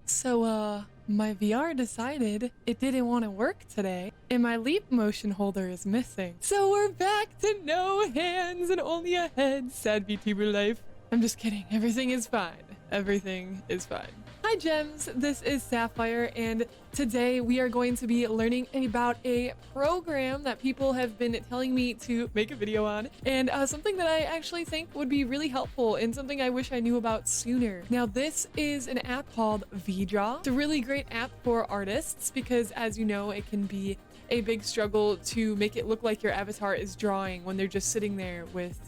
My VR decided it didn't want to work today, and my leap motion holder is missing. So we're back to no hands and only a head. Sad VTuber life. I'm just kidding. Everything is fine. Everything is fine. Hi gems, this is Syafire, and today we are going to be learning about a program that people have been telling me to make a video on, and something that I actually think would be really helpful and something I wish I knew about sooner. Now this is an app called VDraw. It's a really great app for artists because, as you know, it can be a big struggle to make it look like your avatar is drawing when they're just sitting there with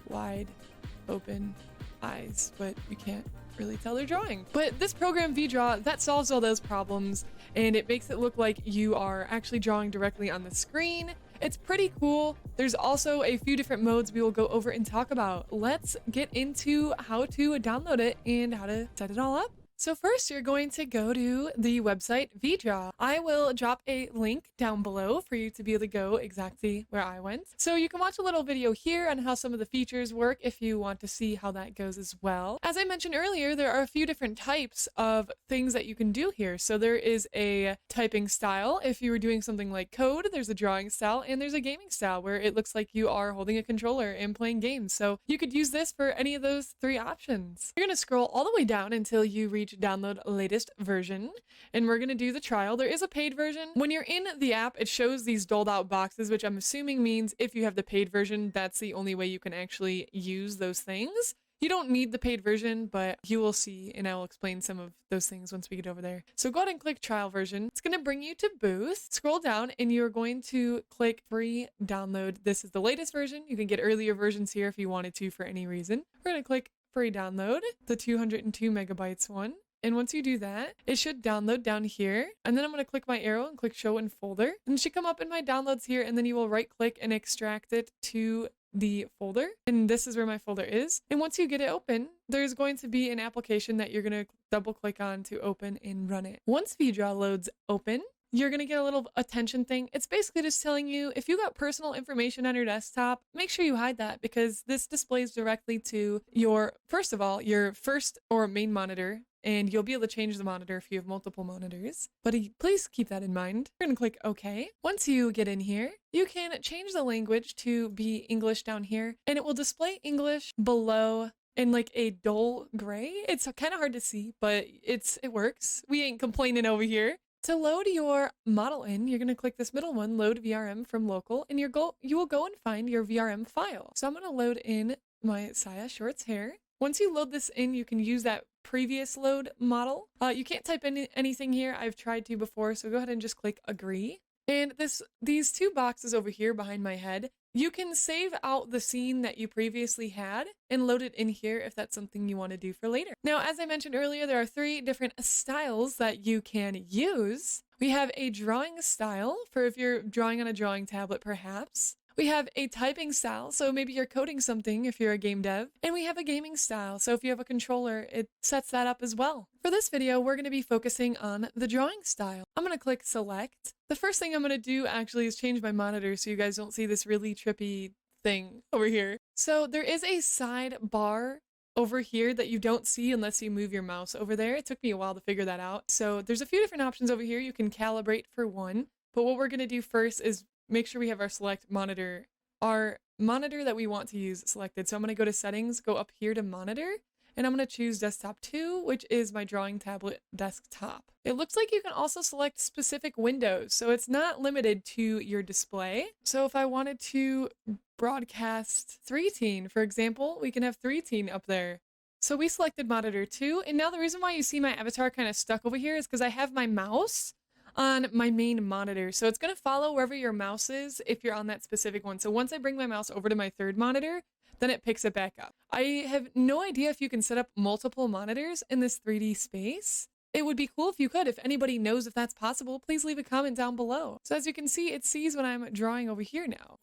wide open eyes, but you can't really tell they're drawing. But this program VDraw, that solves all those problems, and it makes it look like you are actually drawing directly on the screen. It's pretty cool. There's also a few different modes we will go over and talk about. Let's get into how to download it and how to set it all up. So first, you're going to go to the website VDraw. I will drop a link down below for you to be able to go exactly where I went. So you can watch a little video here on how some of the features work if you want to see how that goes as well. As I mentioned earlier, there are a few different types of things that you can do here. So there is a typing style. If you were doing something like code, there's a drawing style, and there's a gaming style where it looks like you are holding a controller and playing games. So you could use this for any of those three options. You're going to scroll all the way down until you reach download latest version, and we're going to do the trial. There is a paid version. When you're in the app, it shows these doled out boxes, which I'm assuming means if you have the paid version, that's the only way you can actually use those things. You don't need the paid version, but you will see, and I will explain some of those things once we get over there. So go ahead and click trial version. It's going to bring you to Booth. Scroll down and you're going to click free download. This is the latest version. You can get earlier versions here if you wanted to for any reason. We're going to click free download, the 202 megabytes one. And once you do that, it should download down here. And then I'm going to click my arrow and click show in folder. And it should come up in my downloads here. And then you will right click and extract it to the folder. And this is where my folder is. And once you get it open, there's going to be an application that you're going to double click on to open and run it. Once VDraw loads open, you're going to get a little attention thing. It's basically just telling you if you got personal information on your desktop, make sure you hide that because this displays directly to your, first of all, your first or main monitor. And you'll be able to change the monitor if you have multiple monitors. But please keep that in mind. We're going to click OK. Once you get in here, you can change the language to be English down here. And it will display English below in like a dull gray. It's kind of hard to see, but it works. We ain't complaining over here. To load your model in, you're going to click this middle one, load VRM from local, and you will go and find your VRM file. So I'm going to load in my Saya Shorts hair. Once you load this in, you can use that previous load model. You can't type in anything here. I've tried to before, so go ahead and just click agree. And these two boxes over here behind my head, you can save out the scene that you previously had and load it in here if that's something you want to do for later. Now, as I mentioned earlier, there are three different styles that you can use. We have a drawing style for if you're drawing on a drawing tablet, perhaps. We have a typing style, so maybe you're coding something if you're a game dev. And we have a gaming style, so if you have a controller, it sets that up as well. For this video, we're going to be focusing on the drawing style. I'm going to click select. The first thing I'm going to do actually is change my monitor so you guys don't see this really trippy thing over here. So there is a sidebar over here that you don't see unless you move your mouse over there. It took me a while to figure that out. So there's a few different options over here. You can calibrate for one, but what we're going to do first is make sure we have our select monitor, our monitor that we want to use selected. So I'm going to go to settings, go up here to monitor, and I'm going to choose desktop 2, which is my drawing tablet desktop. It looks like you can also select specific windows, so it's not limited to your display. So if I wanted to broadcast 3-teen, for example, we can have 3-teen up there. So we selected monitor 2, and now the reason why you see my avatar kind of stuck over here is because I have my mouse on my main monitor. So it's going to follow wherever your mouse is if you're on that specific one. So once I bring my mouse over to my third monitor, then it picks it back up. I have no idea if you can set up multiple monitors in this 3D space. It would be cool if you could. If anybody knows if that's possible, please leave a comment down below. So as you can see, it sees when I'm drawing over here now.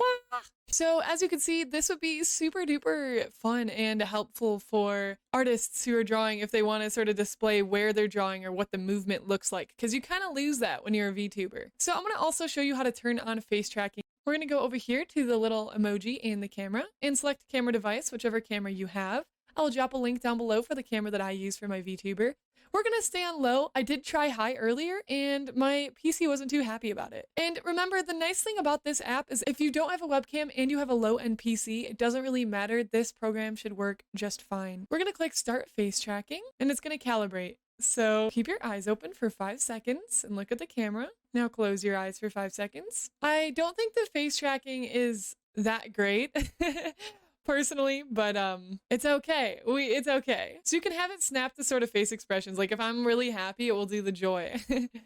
So as you can see, this would be super duper fun and helpful for artists who are drawing if they want to sort of display where they're drawing or what the movement looks like, because you kind of lose that when you're a VTuber. So I'm going to also show you how to turn on face tracking. We're going to go over here to the little emoji and the camera and select camera device, whichever camera you have. I'll drop a link down below for the camera that I use for my VTuber. We're gonna stay on low. I did try high earlier and my PC wasn't too happy about it. And remember, the nice thing about this app is if you don't have a webcam and you have a low-end PC, it doesn't really matter. This program should work just fine. We're gonna click start face tracking and it's gonna calibrate. So keep your eyes open for 5 seconds and look at the camera. Now close your eyes for 5 seconds. I don't think the face tracking is that great personally, but it's okay. It's okay. So you can have it snap to sort of face expressions. Like if I'm really happy, it will do the joy.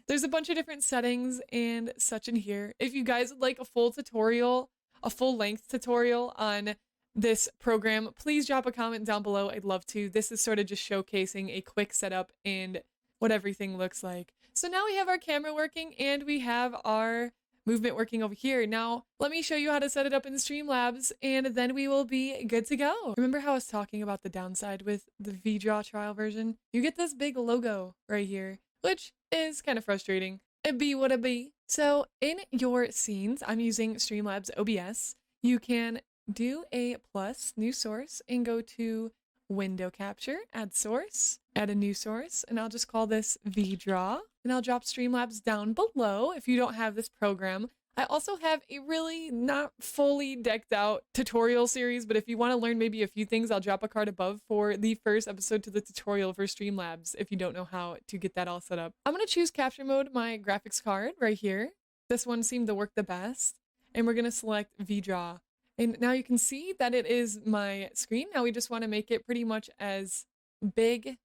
There's a bunch of different settings and such in here. If you guys would like a full tutorial, a full length tutorial on this program, please drop a comment down below. I'd love to. This is sort of just showcasing a quick setup and what everything looks like. So now we have our camera working and we have our movement working over here. Now, let me show you how to set it up in StreamLabs and then we will be good to go. Remember how I was talking about the downside with the VDraw trial version? You get this big logo right here, which is kind of frustrating. It be what it be. So in your scenes, I'm using StreamLabs OBS. You can do a plus new source and go to window capture, add source, add a new source, and I'll just call this VDraw, and I'll drop Streamlabs down below if you don't have this program. I also have a really not fully decked out tutorial series, but if you want to learn maybe a few things, I'll drop a card above for the first episode to the tutorial for Streamlabs if you don't know how to get that all set up. I'm going to choose capture mode, my graphics card right here. This one seemed to work the best, and we're going to select VDraw. And now you can see that it is my screen. Now we just want to make it pretty much as big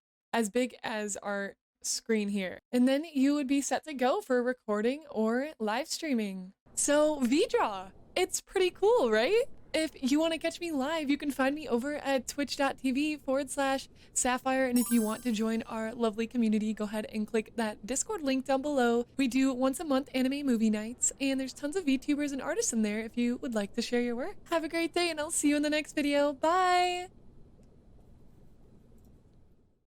as our screen here. And then you would be set to go for recording or live streaming. So VDraw, it's pretty cool, right? If you want to catch me live, you can find me over at twitch.tv/Syafire. And if you want to join our lovely community, go ahead and click that Discord link down below. We do once a month anime movie nights, and there's tons of VTubers and artists in there if you would like to share your work. Have a great day, and I'll see you in the next video. Bye!